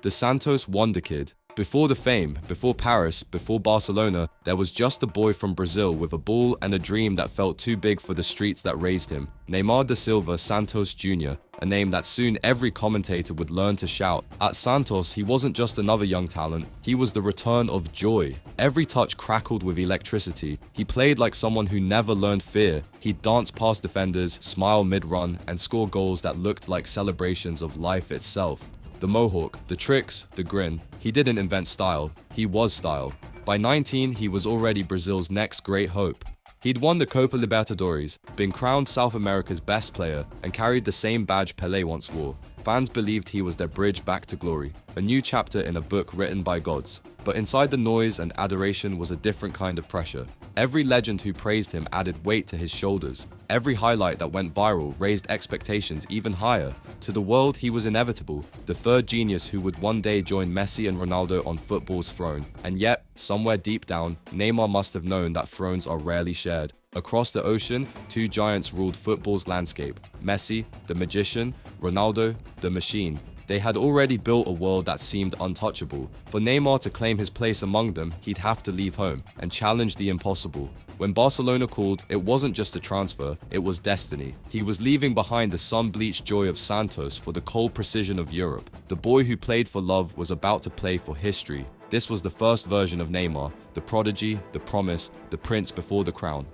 the Santos wonder kid. Before the fame, before Paris, before Barcelona, there was just a boy from Brazil with a ball and a dream that felt too big for the streets that raised him. Neymar da Silva Santos Jr., a name that soon every commentator would learn to shout. At Santos, he wasn't just another young talent, he was the return of joy. Every touch crackled with electricity. He played like someone who never learned fear. He'd dance past defenders, smile mid-run, and score goals that looked like celebrations of life itself. The mohawk, the tricks, the grin. He didn't invent style, he was style. By 19, he was already Brazil's next great hope. He'd won the Copa Libertadores, been crowned South America's best player, and carried the same badge Pelé once wore. Fans believed he was their bridge back to glory, a new chapter in a book written by gods. But inside the noise and adoration was a different kind of pressure. Every legend who praised him added weight to his shoulders. Every highlight that went viral raised expectations even higher. To the world, he was inevitable, the third genius who would one day join Messi and Ronaldo on football's throne. And yet, somewhere deep down, Neymar must have known that thrones are rarely shared. Across the ocean, two giants ruled football's landscape. Messi, the magician, Ronaldo, the machine. They had already built a world that seemed untouchable. For Neymar to claim his place among them, he'd have to leave home and challenge the impossible. When Barcelona called, it wasn't just a transfer, it was destiny. He was leaving behind the sun-bleached joy of Santos for the cold precision of Europe. The boy who played for love was about to play for history. This was the first version of Neymar, the prodigy, the promise, the prince before the crown.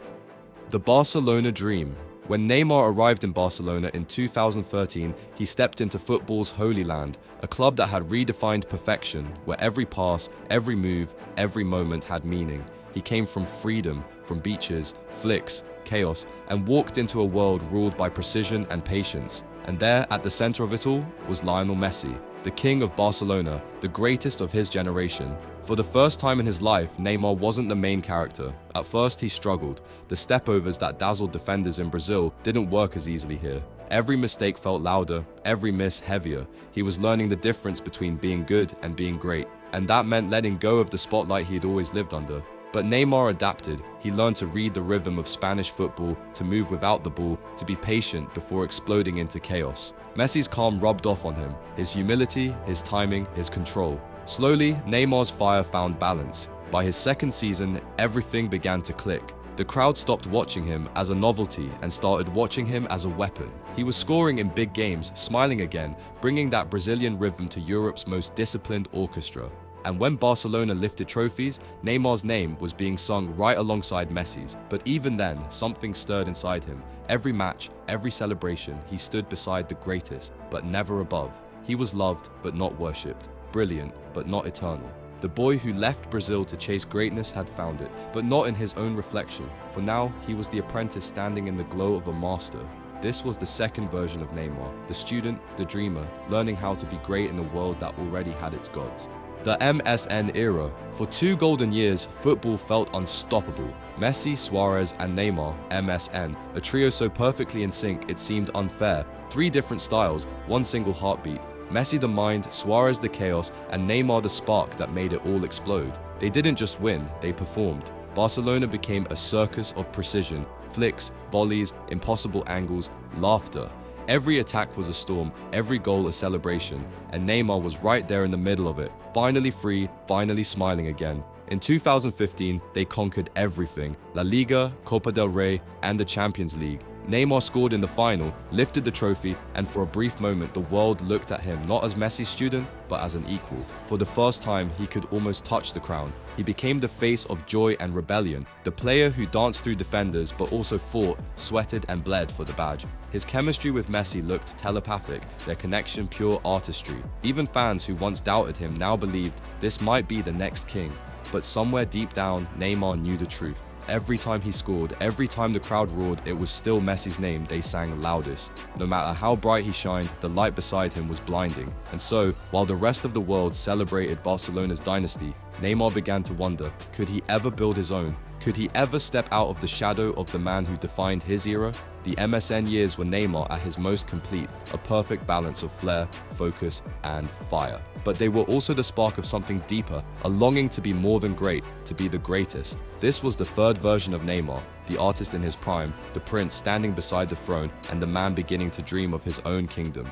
The Barcelona dream. When Neymar arrived in Barcelona in 2013, he stepped into football's holy land, a club that had redefined perfection, where every pass, every move, every moment had meaning. He came from freedom, from beaches, flicks, chaos, and walked into a world ruled by precision and patience. And there, at the center of it all, was Lionel Messi, the king of Barcelona, the greatest of his generation. For the first time in his life, Neymar wasn't the main character. At first, he struggled. The stepovers that dazzled defenders in Brazil didn't work as easily here. Every mistake felt louder, every miss heavier. He was learning the difference between being good and being great, and that meant letting go of the spotlight he'd always lived under. But Neymar adapted. He learned to read the rhythm of Spanish football, to move without the ball, to be patient before exploding into chaos. Messi's calm rubbed off on him, his humility, his timing, his control. Slowly, Neymar's fire found balance. By his second season, everything began to click. The crowd stopped watching him as a novelty and started watching him as a weapon. He was scoring in big games, smiling again, bringing that Brazilian rhythm to Europe's most disciplined orchestra. And when Barcelona lifted trophies, Neymar's name was being sung right alongside Messi's. But even then, something stirred inside him. Every match, every celebration, he stood beside the greatest, but never above. He was loved, but not worshipped. Brilliant, but not eternal. The boy who left Brazil to chase greatness had found it, but not in his own reflection, for now he was the apprentice standing in the glow of a master. This was the second version of Neymar, the student, the dreamer, learning how to be great in a world that already had its gods. The MSN era. For 2 golden years, football felt unstoppable. Messi, Suarez, and Neymar, MSN, a trio so perfectly in sync it seemed unfair. 3 different styles, 1 single heartbeat. Messi the mind, Suarez the chaos, and Neymar the spark that made it all explode. They didn't just win, they performed. Barcelona became a circus of precision, flicks, volleys, impossible angles, laughter. Every attack was a storm, every goal a celebration, and Neymar was right there in the middle of it, finally free, finally smiling again. In 2015, they conquered everything, La Liga, Copa del Rey, and the Champions League. Neymar scored in the final, lifted the trophy, and for a brief moment the world looked at him not as Messi's student, but as an equal. For the first time, he could almost touch the crown. He became the face of joy and rebellion, the player who danced through defenders but also fought, sweated, and bled for the badge. His chemistry with Messi looked telepathic, their connection pure artistry. Even fans who once doubted him now believed this might be the next king. But somewhere deep down, Neymar knew the truth. Every time he scored, every time the crowd roared, it was still Messi's name they sang loudest. No matter how bright he shined, the light beside him was blinding. And so, while the rest of the world celebrated Barcelona's dynasty, Neymar began to wonder, could he ever build his own? Could he ever step out of the shadow of the man who defined his era? The MSN years were Neymar at his most complete, a perfect balance of flair, focus, and fire. But they were also the spark of something deeper, a longing to be more than great, to be the greatest. This was the third version of Neymar, the artist in his prime, the prince standing beside the throne, and the man beginning to dream of his own kingdom.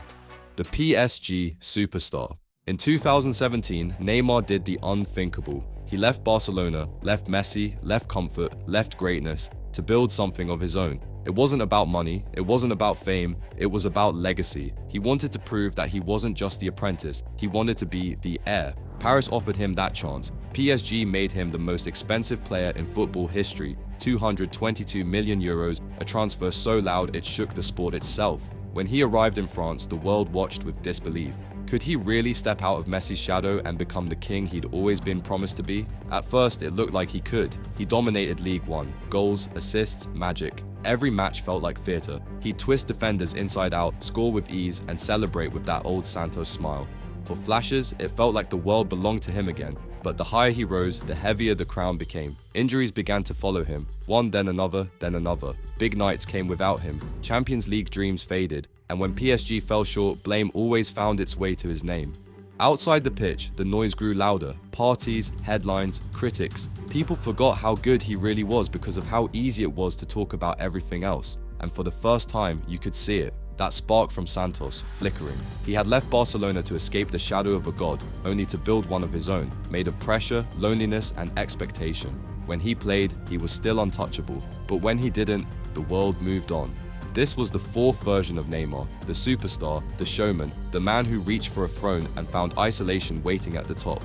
The PSG superstar. In 2017, Neymar did the unthinkable. He left Barcelona, left Messi, left comfort, left greatness to build something of his own. It wasn't about money, it wasn't about fame, it was about legacy. He wanted to prove that he wasn't just the apprentice, he wanted to be the heir. Paris offered him that chance. PSG made him the most expensive player in football history, 222 million euros, a transfer so loud it shook the sport itself. When he arrived in France, the world watched with disbelief. Could he really step out of Messi's shadow and become the king he'd always been promised to be? At first, it looked like he could. He dominated League One. Goals, assists, magic. Every match felt like theatre. He'd twist defenders inside out, score with ease, and celebrate with that old Santos smile. For flashes, it felt like the world belonged to him again. But the higher he rose, the heavier the crown became. Injuries began to follow him. One, then another, then another. Big nights came without him. Champions League dreams faded. And when PSG fell short, blame always found its way to his name. Outside the pitch, the noise grew louder. Parties, headlines, critics. People forgot how good he really was because of how easy it was to talk about everything else. And for the first time, you could see it. That spark from Santos, flickering. He had left Barcelona to escape the shadow of a god, only to build one of his own, made of pressure, loneliness, and expectation. When he played, he was still untouchable. But when he didn't, the world moved on. This was the fourth version of Neymar, the superstar, the showman, the man who reached for a throne and found isolation waiting at the top.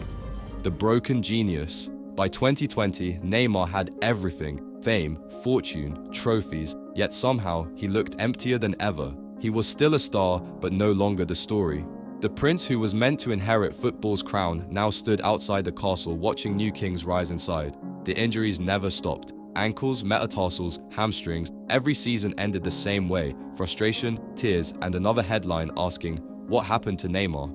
The broken genius. By 2020, Neymar had everything: fame, fortune, trophies, yet somehow he looked emptier than ever. He was still a star, but no longer the story. The prince who was meant to inherit football's crown now stood outside the castle watching new kings rise inside. The injuries never stopped. Ankles, metatarsals, hamstrings, every season ended the same way. Frustration, tears, and another headline asking, what happened to Neymar?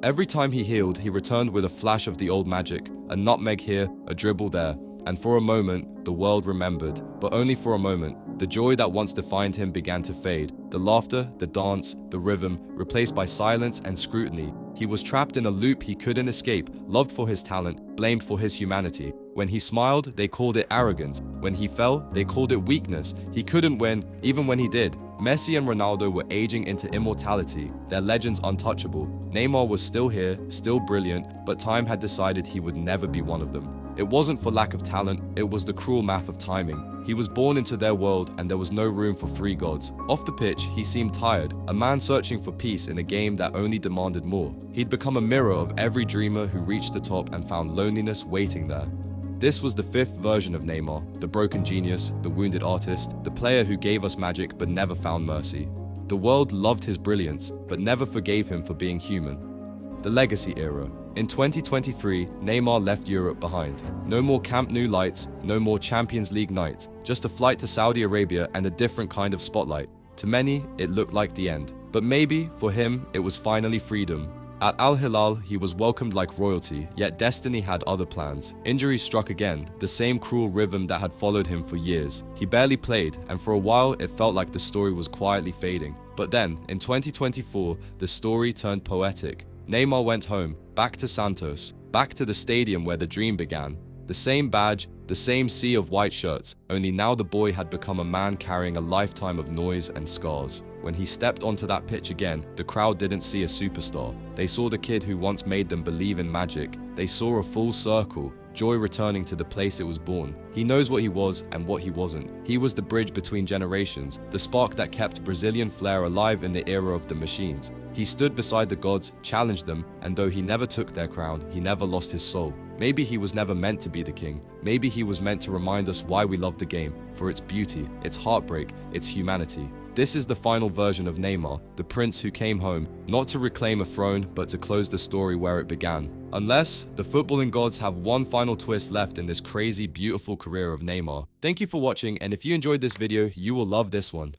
Every time he healed, he returned with a flash of the old magic, a nutmeg here, a dribble there. And for a moment, the world remembered, but only for a moment. The joy that once defined him began to fade. The laughter, the dance, the rhythm, replaced by silence and scrutiny. He was trapped in a loop he couldn't escape, loved for his talent, blamed for his humanity. When he smiled, they called it arrogance. When he fell, they called it weakness. He couldn't win, even when he did. Messi and Ronaldo were aging into immortality, their legends untouchable. Neymar was still here, still brilliant, but time had decided he would never be one of them. It wasn't for lack of talent, it was the cruel math of timing. He was born into their world and there was no room for three gods. Off the pitch, he seemed tired, a man searching for peace in a game that only demanded more. He'd become a mirror of every dreamer who reached the top and found loneliness waiting there. This was the fifth version of Neymar, the broken genius, the wounded artist, the player who gave us magic but never found mercy. The world loved his brilliance, but never forgave him for being human. The legacy era. In 2023, Neymar left Europe behind. No more Camp Nou lights, no more Champions League nights, just a flight to Saudi Arabia and a different kind of spotlight. To many, it looked like the end. But maybe, for him, it was finally freedom. At Al Hilal, he was welcomed like royalty, yet destiny had other plans. Injuries struck again, the same cruel rhythm that had followed him for years. He barely played, and for a while it felt like the story was quietly fading. But then, in 2024, the story turned poetic. Neymar went home, back to Santos, back to the stadium where the dream began. The same badge, the same sea of white shirts, only now the boy had become a man carrying a lifetime of noise and scars. When he stepped onto that pitch again, the crowd didn't see a superstar. They saw the kid who once made them believe in magic. They saw a full circle, joy returning to the place it was born. He knows what he was and what he wasn't. He was the bridge between generations, the spark that kept Brazilian flair alive in the era of the machines. He stood beside the gods, challenged them, and though he never took their crown, he never lost his soul. Maybe he was never meant to be the king. Maybe he was meant to remind us why we love the game, for its beauty, its heartbreak, its humanity. This is the final version of Neymar, the prince who came home, not to reclaim a throne, but to close the story where it began. Unless the footballing gods have one final twist left in this crazy, beautiful career of Neymar. Thank you for watching, and if you enjoyed this video, you will love this one.